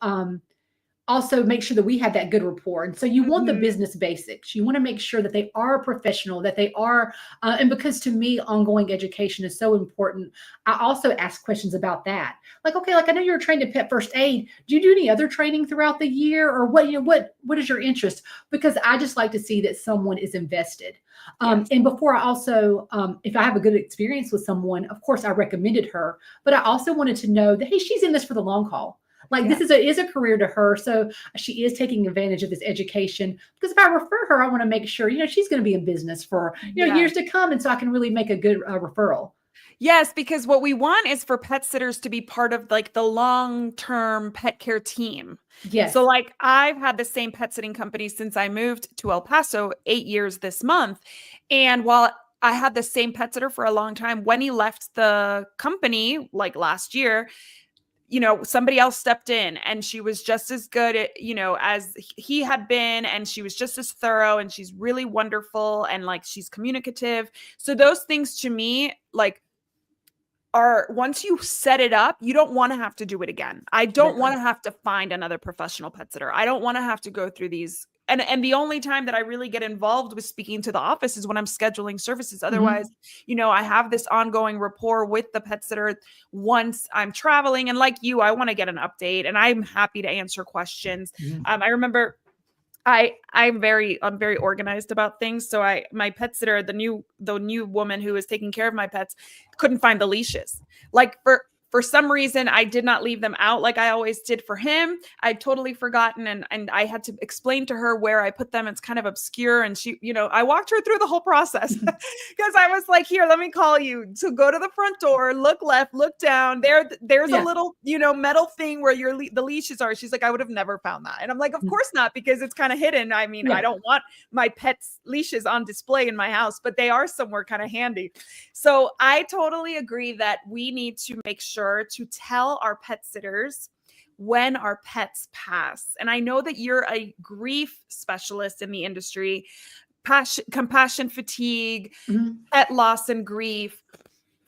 also make sure that we have that good rapport. And so you want the business basics. You want to make sure that they are a professional, that they are, and because to me, ongoing education is so important. I also ask questions about that. Like, okay, I know you're trained in pet first aid. Do you do any other training throughout the year, or what is your interest? Because I just like to see that someone is invested. And before I also, if I have a good experience with someone, of course I recommended her, but I also wanted to know that, hey, she's in this for the long haul. This is a career to her. So she is taking advantage of this education, because if I refer her, I want to make sure, she's going to be in business for, years to come. And so I can really make a good referral. Yes, because what we want is for pet sitters to be part of the long-term pet care team. Yes. So I've had the same pet sitting company since I moved to El Paso 8 years this month. And while I had the same pet sitter for a long time, when he left the company last year, somebody else stepped in and she was just as good at, as he had been. And she was just as thorough, and she's really wonderful. And she's communicative. So those things to me, are, once you set it up, you don't want to have to do it again. I don't want to have to find another professional pet sitter. I don't want to have to go through these. And the only time that I really get involved with speaking to the office is when I'm scheduling services. Otherwise, I have this ongoing rapport with the pet sitter once I'm traveling. And like you, I want to get an update, and I'm happy to answer questions. I remember I'm very organized about things. So my pet sitter, the new woman who was taking care of my pets, couldn't find the leashes. For some reason, I did not leave them out like I always did for him. I'd totally forgotten. And I had to explain to her where I put them. It's kind of obscure. And she, I walked her through the whole process because I was like, here, let me call you. So go to the front door, look left, look down. There's a little, metal thing where the leashes are. She's like, I would have never found that. And I'm like, of course not, because it's kind of hidden. I mean, I don't want my pet's leashes on display in my house, but they are somewhere kind of handy. So I totally agree that we need to make sure to tell our pet sitters when our pets pass. And I know that you're a grief specialist in the industry, compassion fatigue, pet loss and grief.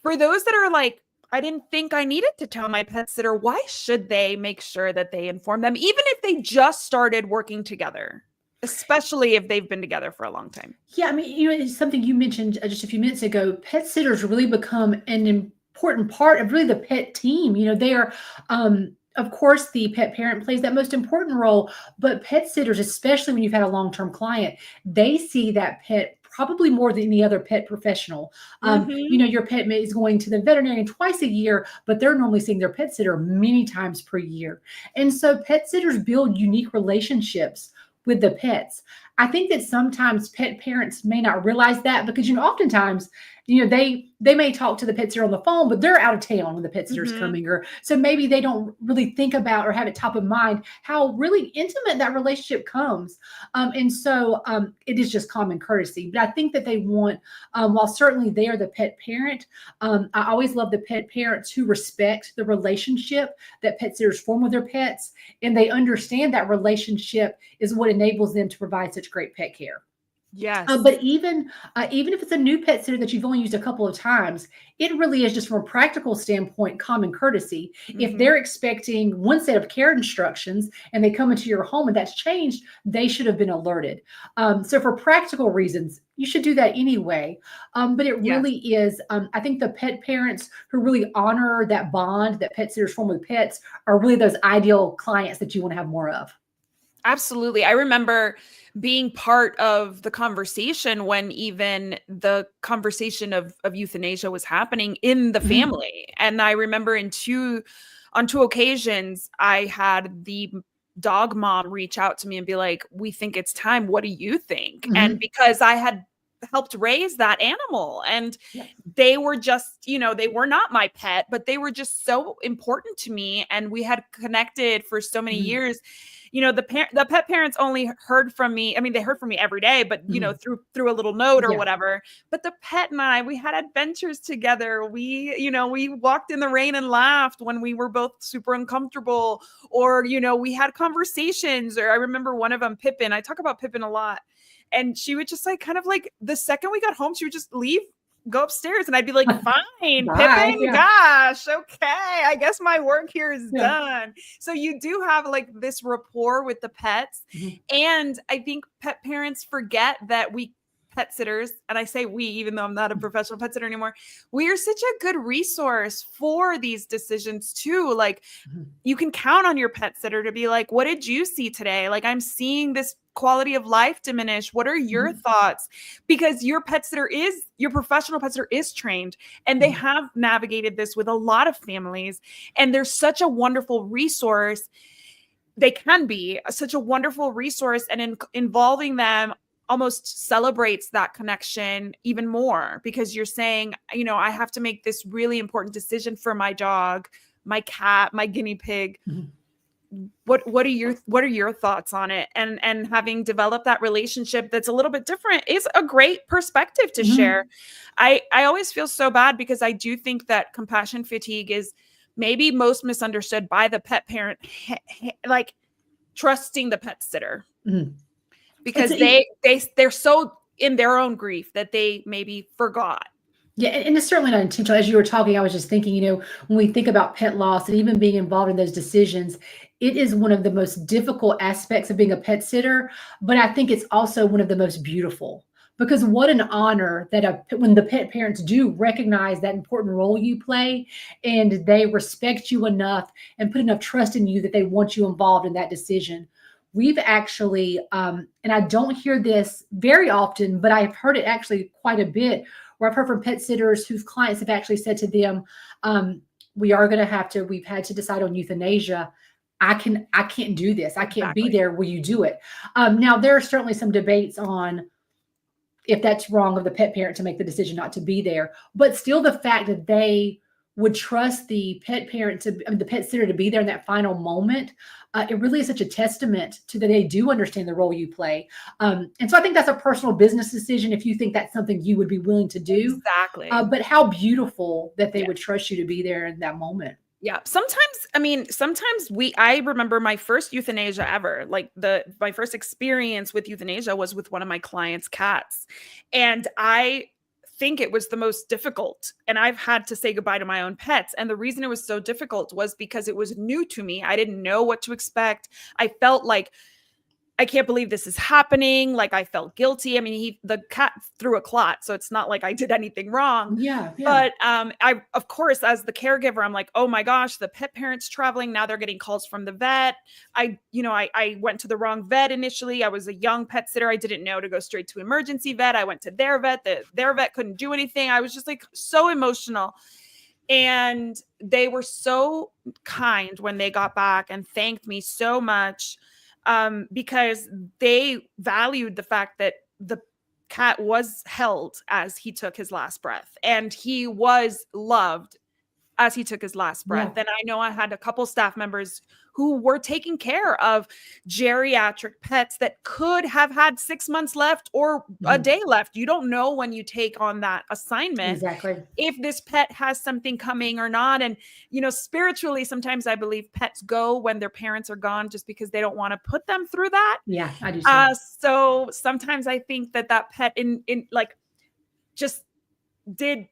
For those that are like, I didn't think I needed to tell my pet sitter, why should they make sure that they inform them, even if they just started working together? Especially if they've been together for a long time. Yeah, I mean, it's something you mentioned just a few minutes ago. Pet sitters really become an important part of really the pet team. They are, of course, the pet parent plays that most important role, but pet sitters, especially when you've had a long-term client, they see that pet probably more than any other pet professional. Your pet is going to the veterinarian twice a year, but they're normally seeing their pet sitter many times per year. And so pet sitters build unique relationships with the pets. I think that sometimes pet parents may not realize that because, oftentimes, they may talk to the pet sitter on the phone, but they're out of town when the pet sitter's coming, or so maybe they don't really think about or have it top of mind how really intimate that relationship comes. And so it is just common courtesy. But I think that they want, while certainly they are the pet parent, I always love the pet parents who respect the relationship that pet sitters form with their pets, and they understand that relationship is what enables them to provide such great pet care. Yes. But even if it's a new pet sitter that you've only used a couple of times, it really is just from a practical standpoint, common courtesy. If they're expecting one set of care instructions and they come into your home and that's changed, they should have been alerted. So for practical reasons, you should do that anyway. But it really is, I think the pet parents who really honor that bond that pet sitters form with pets are really those ideal clients that you want to have more of. Absolutely. I remember being part of the conversation when even the conversation of euthanasia was happening in the family. And I remember on two occasions, I had the dog mom reach out to me and be like, we think it's time. What do you think? And because I had helped raise that animal, and they were just, they were not my pet, but they were just so important to me. And we had connected for so many years. The pet parents only heard from me. I mean, they heard from me every day, but through a little note or whatever. But the pet and I, we had adventures together. We walked in the rain and laughed when we were both super uncomfortable, or we had conversations. Or I remember one of them, Pippin. I talk about Pippin a lot, and she would just kind of the second we got home, she would just leave, go upstairs, and I'd be like, fine, Pippin, gosh, okay, I guess my work here is done. So you do have this rapport with the pets. And I think pet parents forget that we pet sitters, and I say we, even though I'm not a professional pet sitter anymore, we are such a good resource for these decisions too. You can count on your pet sitter to be like, what did you see today? I'm seeing this quality of life diminish. What are your thoughts? Because your professional pet sitter is trained, and they have navigated this with a lot of families, and they're such a wonderful resource. They can be such a wonderful resource, and involving them almost celebrates that connection even more, because you're saying, I have to make this really important decision for my dog, my cat, my guinea pig. What are your thoughts on it? And having developed that relationship that's a little bit different is a great perspective to share. I always feel so bad, because I do think that compassion fatigue is maybe most misunderstood by the pet parent, trusting the pet sitter. Because they're so in their own grief that they maybe forgot. Yeah, and it's certainly not intentional. As you were talking, I was just thinking, when we think about pet loss and even being involved in those decisions, it is one of the most difficult aspects of being a pet sitter, but I think it's also one of the most beautiful. Because what an honor that when the pet parents do recognize that important role you play, and they respect you enough and put enough trust in you that they want you involved in that decision. We've actually, and I don't hear this very often, but I've heard it actually quite a bit, where I've heard from pet sitters whose clients have actually said to them, we are going to have to, we've had to decide on euthanasia. I can't do this. I can't be Exactly. there. Will you do it? Now there are certainly some debates on if that's wrong of the pet parent to make the decision not to be there, but still the fact that they would trust the pet parent to, I mean, the pet sitter to be there in that final moment. It really is such a testament to that they do understand the role you play. And so I think that's a personal business decision if you think that's something you would be willing to do. Exactly. But how beautiful that they Yeah. would trust you to be there in that moment. Yeah. Sometimes I remember my first euthanasia ever. Like my first experience with euthanasia was with one of my clients' cats. And I think it was the most difficult. And I've had to say goodbye to my own pets. And the reason it was so difficult was because it was new to me. I didn't know what to expect. I felt like, I can't believe this is happening. Like I felt guilty. I mean, the cat threw a clot, so it's not like I did anything wrong. Yeah. But I, of course, as the caregiver, I'm like, oh my gosh, the pet parent's traveling. Now they're getting calls from the vet. I went to the wrong vet initially. I was a young pet sitter. I didn't know to go straight to emergency vet. I went to their vet. Their vet couldn't do anything. I was just like so emotional. And they were so kind when they got back and thanked me so much. Because they valued the fact that the cat was held as he took his last breath and he was loved as he took his last breath. Yeah. And I know I had a couple staff members who were taking care of geriatric pets that could have had 6 months left or a day left. You don't know when you take on that assignment. Exactly. If this pet has something coming or not. And, spiritually, sometimes I believe pets go when their parents are gone just because they don't want to put them through that. Yeah, I do too. So sometimes I think that pet in like just did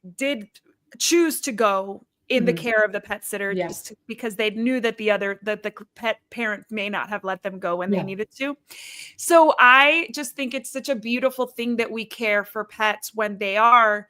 choose to go in the care of the pet sitter just because they knew that the pet parent may not have let them go when they needed to. So I just think it's such a beautiful thing that we care for pets when they are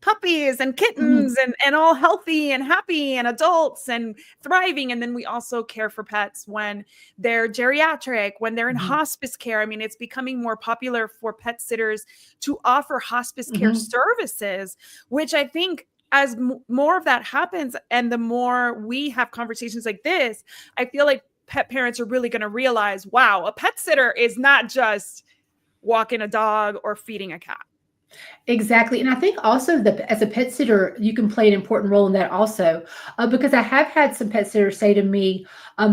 puppies and kittens and all healthy and happy and adults and thriving. And then we also care for pets when they're geriatric, when they're in hospice care. I mean, it's becoming more popular for pet sitters to offer hospice care services, which I think as more of that happens and the more we have conversations like this, I feel like pet parents are really going to realize, wow, a pet sitter is not just walking a dog or feeding a cat. Exactly. And I think also that as a pet sitter, you can play an important role in that also, because I have had some pet sitters say to me,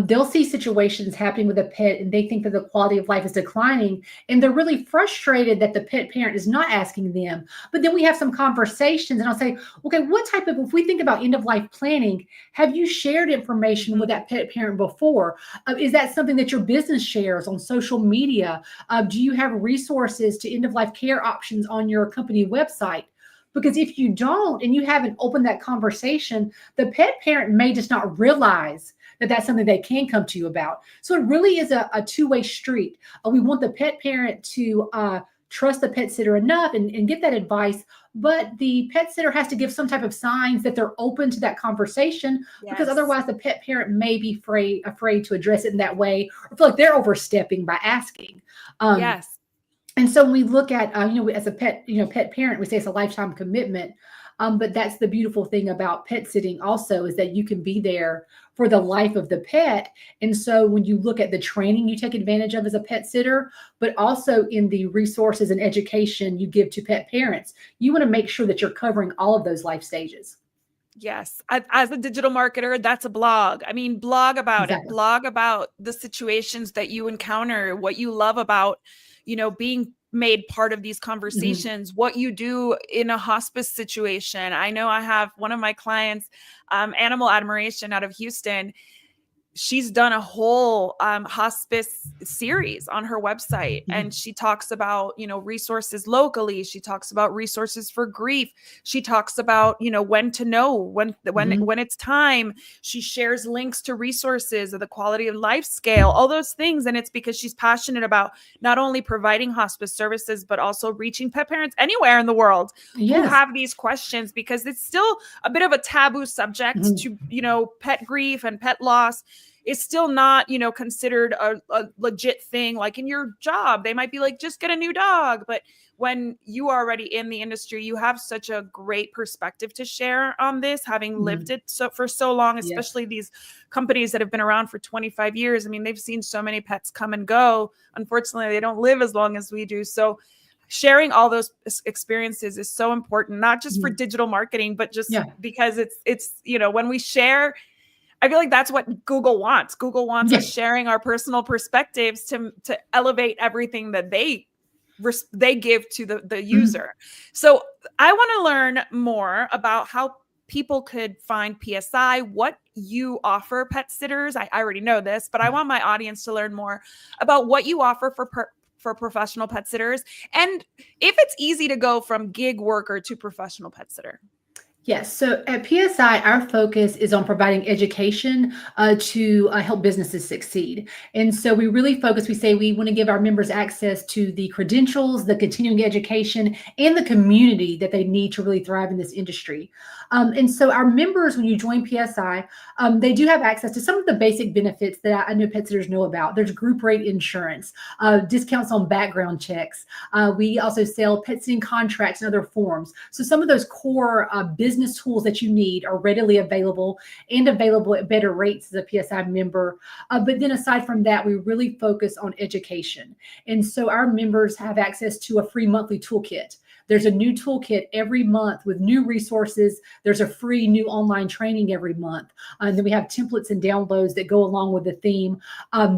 they'll see situations happening with a pet and they think that the quality of life is declining and they're really frustrated that the pet parent is not asking them. But then we have some conversations and I'll say, okay, if we think about end of life planning, have you shared information with that pet parent before? Is that something that your business shares on social media? Do you have resources to end of life care options on your company website? Because if you don't and you haven't opened that conversation, the pet parent may just not realize that that's something they can come to you about. So it really is a two-way street. We want the pet parent to trust the pet sitter enough and get that advice, but the pet sitter has to give some type of signs that they're open to that conversation, because otherwise the pet parent may be afraid to address it in that way or feel like they're overstepping by asking. And so when we look at, as a pet parent, we say it's a lifetime commitment. But that's the beautiful thing about pet sitting also, is that you can be there for the life of the pet. And so when you look at the training you take advantage of as a pet sitter, but also in the resources and education you give to pet parents, you want to make sure that you're covering all of those life stages. Yes. As a digital marketer, that's a blog. I mean, blog about it. Blog about the situations that you encounter, what you love about, being made part of these conversations, what you do in a hospice situation. I know I have one of my clients, Animal Admiration out of Houston. She's done a whole hospice series on her website, and she talks about, resources locally. She talks about resources for grief. She talks about, when to know when it's time. She shares links to resources of the quality of life scale, all those things. And it's because she's passionate about not only providing hospice services, but also reaching pet parents anywhere in the world who have these questions, because it's still a bit of a taboo subject to, pet grief and pet loss. is still not, considered a legit thing. Like in your job, they might be like, just get a new dog. But when you are already in the industry, you have such a great perspective to share on this, having lived it for so long, especially these companies that have been around for 25 years. I mean, they've seen so many pets come and go. Unfortunately, they don't live as long as we do. So sharing all those experiences is so important, not just for digital marketing, but just because it's, when we share, I feel like that's what Google wants. Google wants us sharing our personal perspectives to elevate everything that they give to the user. So I want to learn more about how people could find PSI, what you offer pet sitters. I already know this, but I want my audience to learn more about what you offer for professional pet sitters, and if it's easy to go from gig worker to professional pet sitter. Yes. So at PSI, our focus is on providing education to help businesses succeed. And so we really focus, we say we want to give our members access to the credentials, the continuing education, and the community that they need to really thrive in this industry. And so our members, when you join PSI, they do have access to some of the basic benefits that I know pet sitters know about. There's group rate insurance, discounts on background checks. We also sell pet sitting contracts and other forms. So some of those core business tools that you need are readily available and available at better rates as a PSI member. But then aside from that, we really focus on education. And so our members have access to a free monthly toolkit. There's a new toolkit every month with new resources. There's a free new online training every month. And then we have templates and downloads that go along with the theme.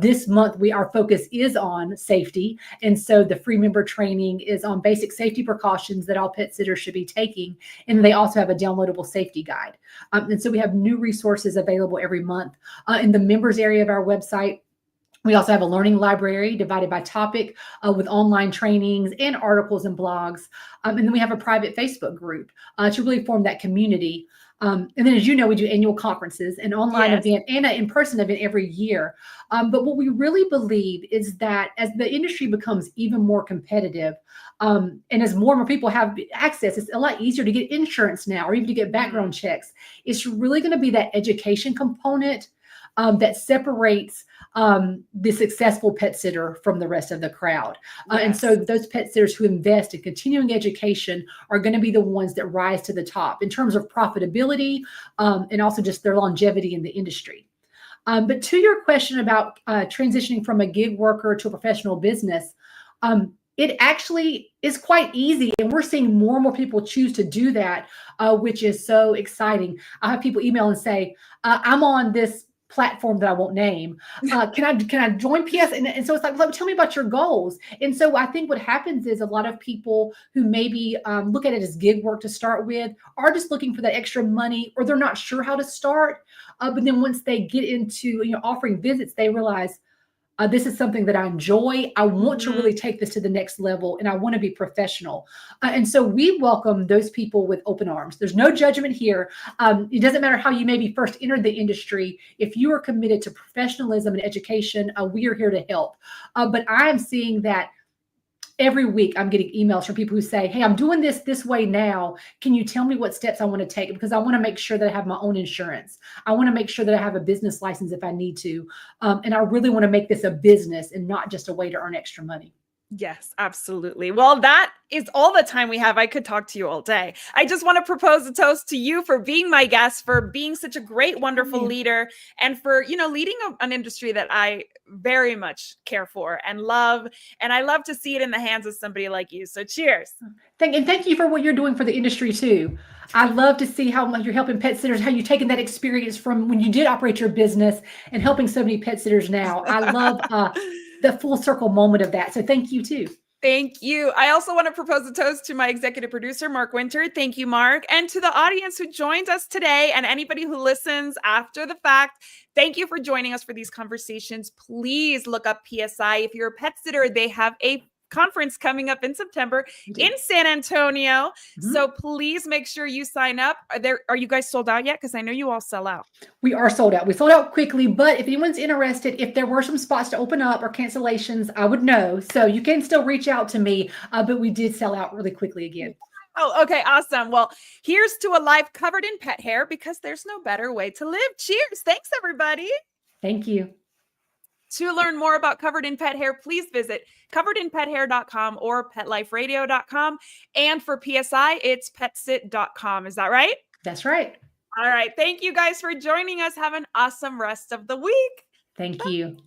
This month, our focus is on safety. And so the free member training is on basic safety precautions that all pet sitters should be taking. And they also have a downloadable safety guide. And so we have new resources available every month. In the members area of our website, we also have a learning library divided by topic with online trainings and articles and blogs. And then we have a private Facebook group to really form that community. And then, as you know, we do annual conferences, an online event and an in-person event every year. But what we really believe is that as the industry becomes even more competitive, and as more and more people have access, it's a lot easier to get insurance now or even to get background checks. It's really going to be that education component that separates the successful pet sitter from the rest of the crowd. And so those pet sitters who invest in continuing education are going to be the ones that rise to the top in terms of profitability and also just their longevity in the industry. But to your question about transitioning from a gig worker to a professional business, it actually is quite easy. And we're seeing more and more people choose to do that, which is so exciting. I have people email and say, I'm on this platform that I won't name. Can I join PS? And so it's like, tell me about your goals. And so I think what happens is a lot of people who maybe look at it as gig work to start with are just looking for that extra money, or they're not sure how to start. But then once they get into offering visits, they realize, this is something that I enjoy. I want to really take this to the next level, and I want to be professional. And so we welcome those people with open arms. There's no judgment here. It doesn't matter how you maybe first entered the industry. If you are committed to professionalism and education, we are here to help. But I am seeing that every week I'm getting emails from people who say, hey, I'm doing this way now. Can you tell me what steps I want to take? Because I want to make sure that I have my own insurance. I want to make sure that I have a business license if I need to. And I really want to make this a business and not just a way to earn extra money. Yes, absolutely. Well, that is all the time we have. I could talk to you all day. I just want to propose a toast to you for being my guest, for being such a great, wonderful leader, and for, leading an industry that I very much care for and love. And I love to see it in the hands of somebody like you. So cheers. Thank you for what you're doing for the industry too. I love to see how much you're helping pet sitters, how you've taken that experience from when you did operate your business and helping so many pet sitters now. I love the full circle moment of that. So thank you too. Thank you. I also want to propose a toast to my executive producer, Mark Winter. Thank you, Mark. And to the audience who joined us today and anybody who listens after the fact, thank you for joining us for these conversations. Please look up PSI. If you're a pet sitter, they have a conference coming up in September in San Antonio. So please make sure you sign up. Are you guys sold out yet? Because I know you all sell out. We are sold out. We sold out quickly, but if anyone's interested, if there were some spots to open up or cancellations, I would know. So you can still reach out to me, but we did sell out really quickly again. Oh, okay. Awesome. Well, here's to a life covered in pet hair, because there's no better way to live. Cheers. Thanks, everybody. Thank you. To learn more about Covered in Pet Hair, please visit coveredinpethair.com or petliferadio.com. And for PSI, it's petsit.com. Is that right? That's right. All right. Thank you guys for joining us. Have an awesome rest of the week. Thank you.